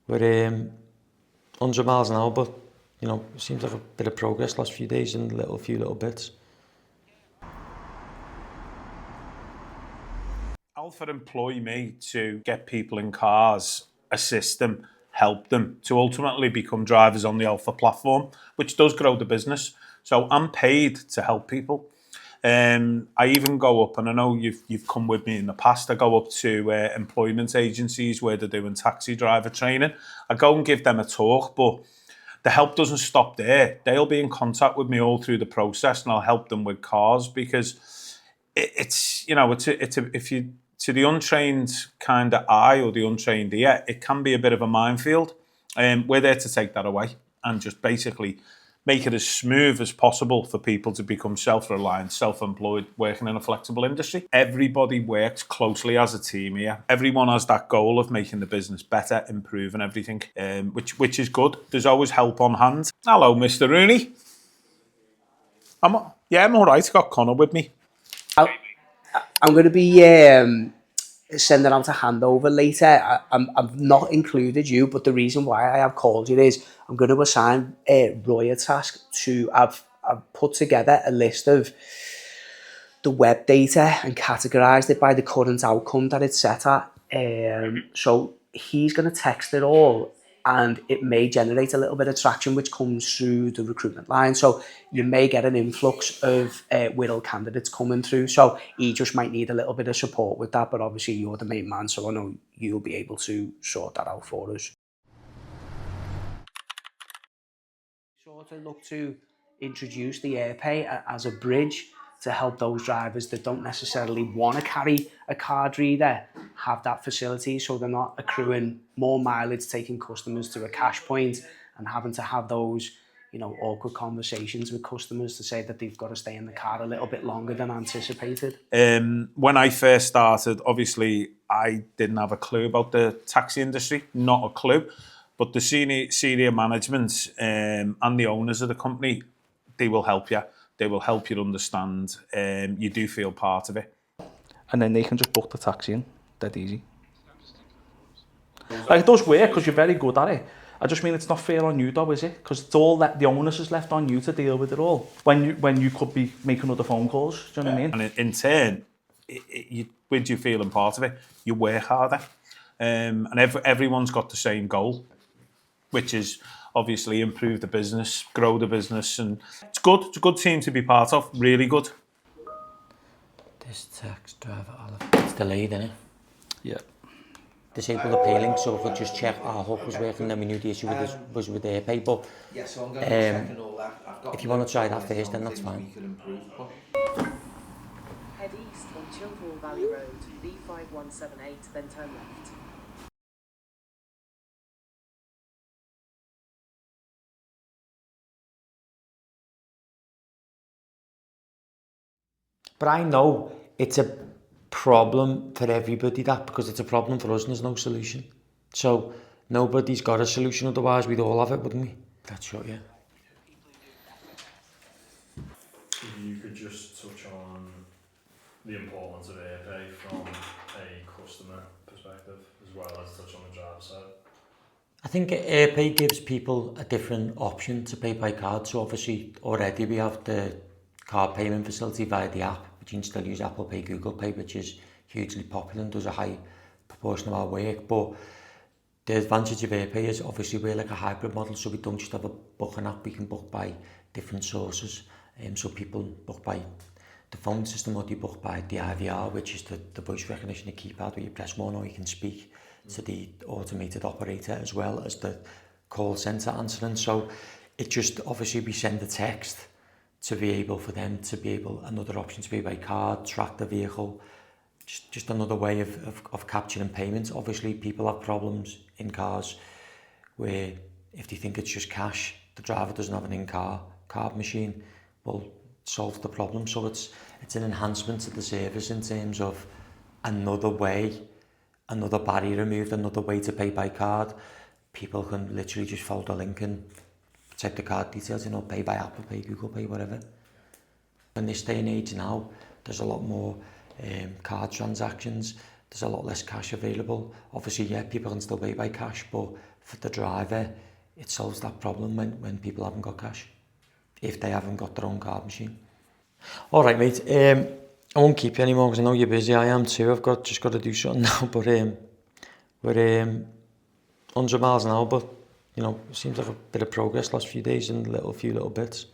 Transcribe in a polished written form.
We're 100 miles an hour, but you know, it seems like a bit of progress last few days in a few little bits. Alpha employ me to get people in cars, assist them, help them to ultimately become drivers on the Alpha platform, which does grow the business. So I'm paid to help people. I even go up, and I know you've come with me in the past, I go up to employment agencies where they're doing taxi driver training. I go and give them a talk, but the help doesn't stop there. They'll be in contact with me all through the process, and I'll help them with cars, because it's if you, to the untrained kind of eye or the untrained ear, it can be a bit of a minefield. We're there to take that away and just basically make it as smooth as possible for people to become self-reliant, self-employed, working in a flexible industry. Everybody works closely as a team here. Everyone has that goal of making the business better, improving everything, which is good. There's always help on hand. Hello, Mr. Rooney. I'm all right. Got Connor with me. I'm going to be sending out a handover later. I've not included you, but the reason why I have called you is I'm going to assign Roy a task to. I've put together a list of the web data and categorised it by the current outcome that it's set at. So he's going to text it all, and it may generate a little bit of traction which comes through the recruitment line. So you may get an influx of Whittle candidates coming through. So he just might need a little bit of support with that, but obviously you're the main man, so I know you'll be able to sort that out for us. Sort of look to introduce the AirPay as a bridge to help those drivers that don't necessarily want to carry a card reader have that facility, so they're not accruing more mileage taking customers to a cash point and having to have those, you know, awkward conversations with customers to say that they've got to stay in the car a little bit longer than anticipated. When I first started, obviously I didn't have a clue about the taxi industry, not a clue. But the senior management and the owners of the company, they will help you. They will help you understand. You do feel part of it. And then they can just book the taxi in. Dead easy. Like, it does work because you're very good at it. I just mean it's not fair on you though, is it? Because it's all that the onus is left on you to deal with it all. When you could be making other phone calls, do you know what I mean? And in turn, with you feeling part of it, you work harder. And everyone's got the same goal, which is obviously improve the business, grow the business, and it's good. It's a good team to be part of, really good. This tax driver, it's delayed, isn't it? Yeah. Disable the pay link, so if we just check our hook was working, then we knew the issue with this was with AirPay. But yeah, so I'm going to check and all that. If you want to try that first, then that's fine. Head east on Chiltern Valley Road, B5178, then turn left. But I know it's a problem for everybody, that, because it's a problem for us and there's no solution. So nobody's got a solution, otherwise we'd all have it, wouldn't we? That's right, yeah. If you could just touch on the importance of AirPay from a customer perspective, as well as touch on the driver side. I think AirPay gives people a different option to pay by card. So obviously already we have the card payment facility via the app, but you can still use Apple Pay, Google Pay, which is hugely popular and does a high proportion of our work. But the advantage of AirPay is obviously we're like a hybrid model, so we don't just have a booking app, we can book by different sources. So people book by the phone system, or they book by the IVR, which is the voice recognition, the keypad where you press one, or you can speak to the automated operator as well as the call centre answering. So it just, obviously we send a text to be able for them to be able, another option to pay by card, track the vehicle, just another way of capturing payments. Obviously people have problems in cars where if they think it's just cash, the driver doesn't have an in-car card machine, well, it solves the problem. So it's an enhancement to the service in terms of another way, another barrier removed, another way to pay by card. People can literally just follow the link and check the card details, pay by Apple Pay, Google Pay, whatever. In this day and age now, there's a lot more card transactions. there's a lot less cash available. Obviously, yeah, people can still pay by cash, but for the driver, it solves that problem when people haven't got cash, if they haven't got their own card machine. All right, mate. I won't keep you anymore because I know you're busy. I am too. I've just got to do something now. But we're 100 miles an hour. But you know, it seems like a bit of progress last few days and few little bits.